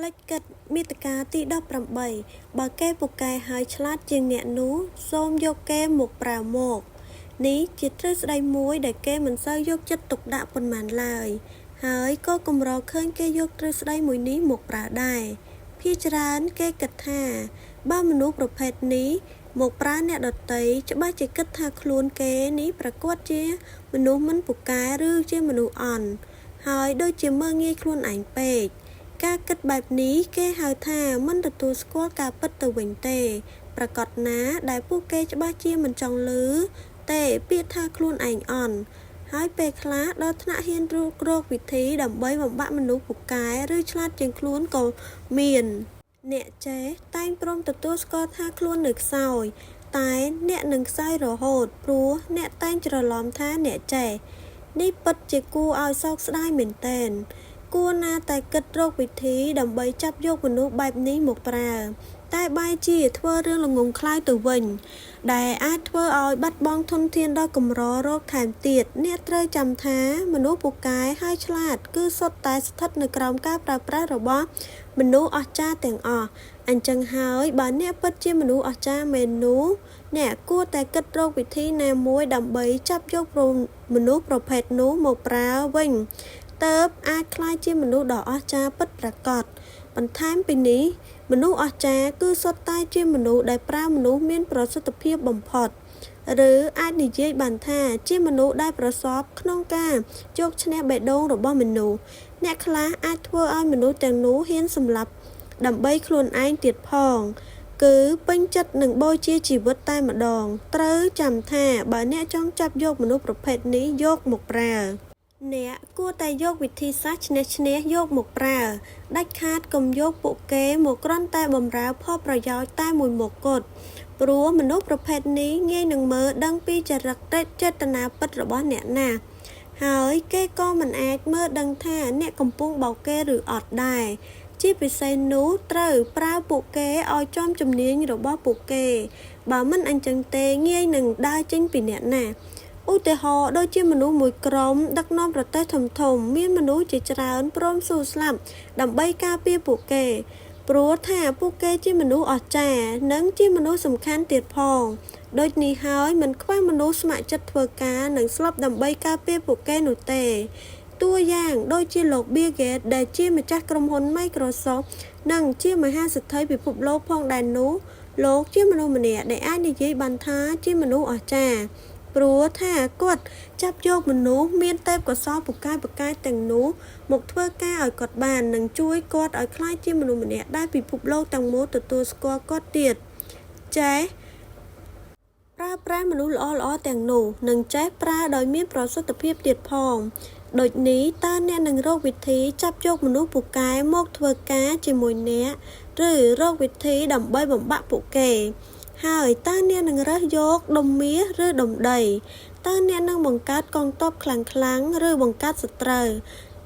ផ្លេចកិត្តមាតិកាទី18បើគេពូកែហើយឆ្លាតជាងអ្នកនោះសូមយកគេមកប្រើមកនេះជាទ្រឹស្ដីមួយដែលគេមិនសូវយកចិត្តទុកដាក់ប៉ុន្មានឡើយហើយក៏កម្រឃើញគេយកទ្រឹស្ដីមួយនេះមកប្រើដែរភាគច្រើនគេគិតថាបើមនុស្សប្រភេទនេះមកប្រើអ្នកដតីច្បាស់ជាគិតថាខ្លួនគេនេះប្រកាសជាមនុស្សមិនពូកែឬជាមនុស្សអន់ហើយដូចជាមើលងាយខ្លួនឯងពេកការគិតបែបនេះគេហៅថាមិនទទួលស្គាល់ការពិតទៅវិញទេប្រកាសណាដែលពួកគេច្បាស់ជាមិនចង់ឮទេពាក្យថាខ្លួនឯងអន់ហើយពេលខ្លះដល់ថ្នាក់ហ៊ានរកវិធីដើម្បីបំបាក់មនុស្សពូកែឬឆ្លាតជាងខ្លួនក៏មានអ្នកចេះតែងព្រមទទួលស្គាល់ថាខ្លួននៅខ្សោយតែអ្នកនឹងខ្សោយរហូតព្រោះអ្នកតែងច្រឡំថាអ្នកចេះនេះពិតជាគួរឲ្យសោកស្ដាយមែនទែនគួរណាតែគិតរកវិធីដើម្បីចាប់យកមនុស្សបែបនេះមកប្រើតែបែរជាធ្វើរឿងល្ងង់ខ្លៅទៅវិញដែលអាចធ្វើឲ្យបាត់បង់ធនធានដ៏កម្ររកថែមទៀតអ្នកត្រូវចាំថាមនុស្សពូកែហើយឆ្លាតគឺសុទ្ធតែស្ថិតនៅក្រោមការប្រើប្រាស់របស់មនុស្សអស្ចារ្យទាំងអស់អញ្ចឹងហើយបើអ្នកពិតជាមនុស្សអស្ចារ្យមែននោះអ្នកគួរតែគិតរកវិធីណាមួយដើម្បីចាប់យកមនុស្សប្រភេទនោះមកប្រើវិញទើបអាចក្លាយជាមនុស្សដ៏អស្ចារ្យពិតប្រាកដបន្ថែមពីនេះមនុស្សអស្ចារ្យគឺសុទ្ធតែជាមនុស្សដែលប្រើមនុស្សមានប្រសិទ្ធភាពបំផុតឬអាចនិយាយបានថាជាមនុស្សដែលប្រសពក្នុងការយកឈ្នះបេះដូងរបស់មនុស្សអ្នកខ្លះអាចធ្វើឲ្យមនុស្សទាំងនោះហ៊ានសម្លាប់ដើម្បីខ្លួនឯងទៀតផងគឺពេញចិត្តនឹងបូជាជីវិតតែម្ដងត្រូវចាំថាបើអ្នកចង់ចាប់យកមនុស្សប្រភេទនេះយកមកប្រើអ្នកគួរតែយកវិធីសាស្ត្រឈ្នះយកមកប្រើដាច់ខាតកុំយកពួកគេមកគ្រាន់តែបំរើផលប្រយោជន៍តែមួយមុខគត់ព្រោះមនុស្សប្រភេទនេះងាយនឹងមើលដឹងពីចរិតចេតនាពិតរបស់អ្នកណាហើយគេក៏មិនអាចមើលដឹងថាអ្នកកំពុងបោកគេឬអត់ដែរជាពិសេសនោះត្រូវប្រើពួកគេឲ្យចំជំនាញរបស់ពួកគេបើមិនអញ្ចឹងទេងាយនឹងដើរចេញពីអ្នកណាឧទាហរណ៍ដូចជាមនុស្សមួយក្រុមដឹកនាំប្រទេសធំមានមនុស្សជាច្រើនព្រមស៊ូស្លាប់ដើម្បីការពារពួកគេព្រោះថាពួកគេជាមនុស្សអស្ចារ្យនិងជាមនុស្សសំខាន់ទៀតផងដូចនេះហើយមិនខ្វះមនុស្សស្ម័គ្រចិត្តធ្វើការនិងស្លាប់ដើម្បីការពារពួកគេនោះទេតួយ៉ាងដូចជាលោក Bill Gates ដែលជាម្ចាស់ក្រុមហ៊ុន Microsoft និងជាមហាសេដ្ឋីពិភពលោកផងដែរនោះលោកជាមនុស្សម្នាក់ដែលអាចនិយាយបានថាជាមនុស្សអស្ចារ្យព្រោះថាគាត់ចាប់យកមនុស្សមានទេពកោសល្យពូកែទាំងនោះមកធ្វើការឲ្យគាត់បាននិងជួយគាត់ឲ្យក្លាយជាមនុស្សម្នាក់ដែលពិភពលោកទាំងមូលទទួលស្គាល់គាត់ទៀតចេះប្រើប្រាស់មនុស្សល្អទាំងនោះនិងចេះប្រើដោយមានប្រសិទ្ធភាពទៀតផងដូចនេះតើអ្នកនឹងរកវិធីចាប់យកមនុស្សពូកែមកធ្វើការជាមួយអ្នកឬរកវិធីដើម្បីបំបាក់ពួកគេហើយតើអ្នកនឹងរើសយកដុំមាសឬដុំដីតើអ្នកនឹងបង្កើតកងទ័ពខ្លាំងឬបង្កើតសត្រូវ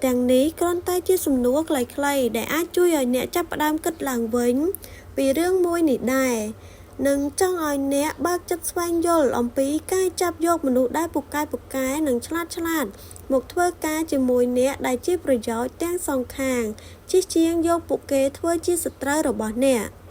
ទាំងនេះគ្រាន់តែជាសំណួរខ្លីៗដែលអាចជួយឲ្យអ្នកចាប់ផ្ដើមគិតឡើងវិញពីរឿងមួយនេះដែរនិងចង់ឲ្យអ្នកបើកចិត្តស្វែងយល់អំពីការចាប់យកមនុស្សដែលពូកែនិងឆ្លាតមកធ្វើការជាមួយអ្នកដែលជាប្រយោជន៍ទាំងសងខាងជិះជាងយកពួកគេធ្វើជាសត្រូវរបស់អ្នក